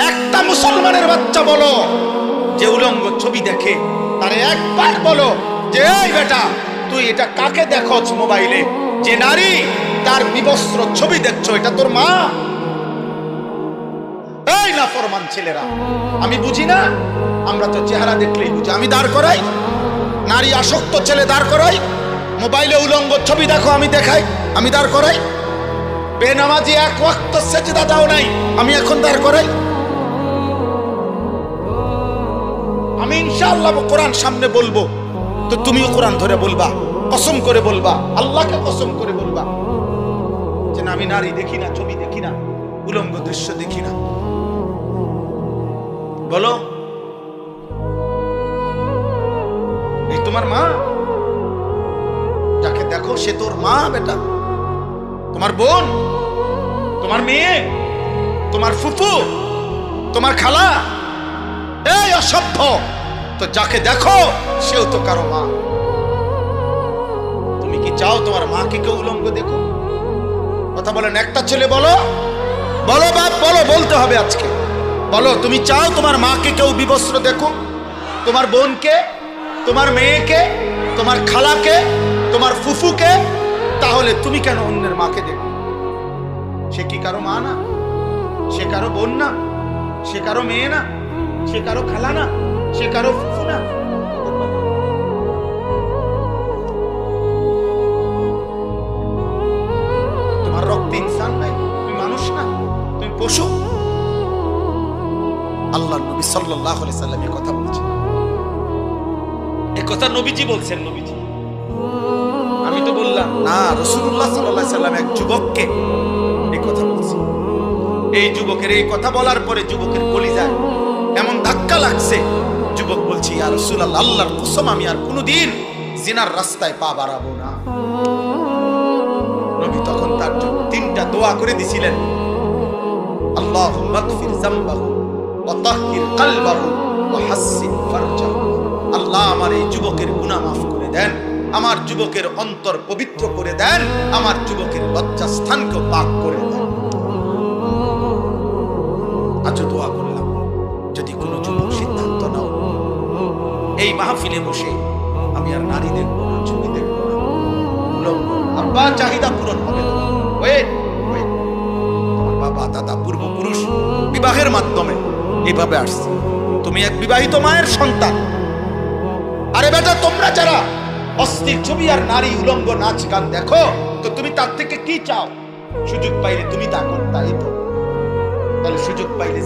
একটা মুসলমানের বাচ্চা বলো যে উলঙ্গ ছবি দেখে, তারে একবার বলো যে এই বেটা তুই এটা কাকে দেখছ মোবাইলে, যে নারী তার বিবস্ত্র ছবি দেখছো, এটা তোর মা? এই নাফরমান ছেলেরা, আমি বুঝি না, আমরা তো চেহারা দেখলেই বুঝি। আমি দাঁড় করাই, নারী আসক্ত ছেলে দাঁড় করাই, মোবাইলে উলঙ্গ ছবি দেখো আমি দেখাই, আমি দাঁড় করাই। বেনামাজি এক ওয়াক্ত সেজদা দাও নাই, আমি এখন দাঁড় করাই। আমি ইনশাআল্লাহ কোরআন সামনে বলবো, তো তুমিও কোরআন ধরে বলবা, কসম করে বলবা, আল্লাহকে কসম করে বলবা যে না, আমি নারী দেখি না, ছবি দেখি না, উলঙ্গ দৃশ্য দেখি না। বলো, এই তোমার মা? যাকে দেখো সে তোর মা বেটা, তোমার বোন, তোমার মেয়ে, তোমার ফুফু, তোমার খালা? এই অসভ্য! তো যাকে দেখো সেও তো কারো মা। তুমি কি চাও তোমার মাকে কেউ উলঙ্গ দেখো? কথা বলেন, একটা ছেলে বলো, বলো বাপ, বলো, বলতে হবে আজকে। বলো, তুমি চাও তোমার মাকে কেউ বিবস্ত্র দেখো? তোমার বোনকে, তোমার মেয়েকে, তোমার খালাকে, তোমার ফুফুকে? তাহলে তুমি কেন অন্যের মাকে দেখো? সে কি কারো মা না? সে কারো বোন না? সে কারো মেয়ে না? সে কারো খালা না? সে কারো ফুফু না? তোমার রক্তে ইনসান নাই? তুমি মানুষ না? তুমি পশু? আল্লাহর নবী সাল্লাল্লাহু আলাইহি সাল্লাম এই কথা বলছেন। এই কথা নবীজি বলছেন। নবীজি, আমি তো বললাম না, রাসূলুল্লাহ সাল্লাল্লাহু আলাইহি সাল্লাম এক যুবককে এই কথা বলছেন। এই যুবকের এই কথা বলার পরে যুবকের কলিজায় এমন ধাক্কা লাগছে, যুবক বলছে, ইয়া রাসূলুল্লাহ, আল্লাহর কসম আমি আর কোনোদিন জিনার রাস্তায় পা বাড়াবো না। নবী তখন তার জন্য তিনটা দোয়া করে দিছিলেন, আল্লাহুম্মা গফির যামবাহু ওয়া তাহহির কলবাহু ওয়া হাসসিন ফারজাহু। আল্লাহ আমার এই যুবকের গুনাহ মাফ করে দেন, আমার যুবকের অন্তর পবিত্র করে দেন, আমার যুবকের লজ্জাস্থানকে পাক করে দেন। আজও দোয়া করলাম, যদি কোনো যুবক সিদ্ধান্ত নাও এই মাহফিলে বসে আমি আর নারী দেখবো না, ছবি দেখবো না, উলঙ্গ, আব্বা চাহিদা পূরণ হবে না। তোমার বাবা দাদা পূর্বপুরুষ বিবাহের মাধ্যমে এইভাবে আসছে, তুমি এক বিবাহিত মায়ের সন্তান। আরে বেটা, তোমরা যারা অস্থির ছবি আর নারী উলঙ্গ নাচ গান দেখো, তো তুমি তার থেকে কি চাও? সুযোগ পাইলে তুমি তা করতা, এই তো। তাহলে সুযোগ পাইলে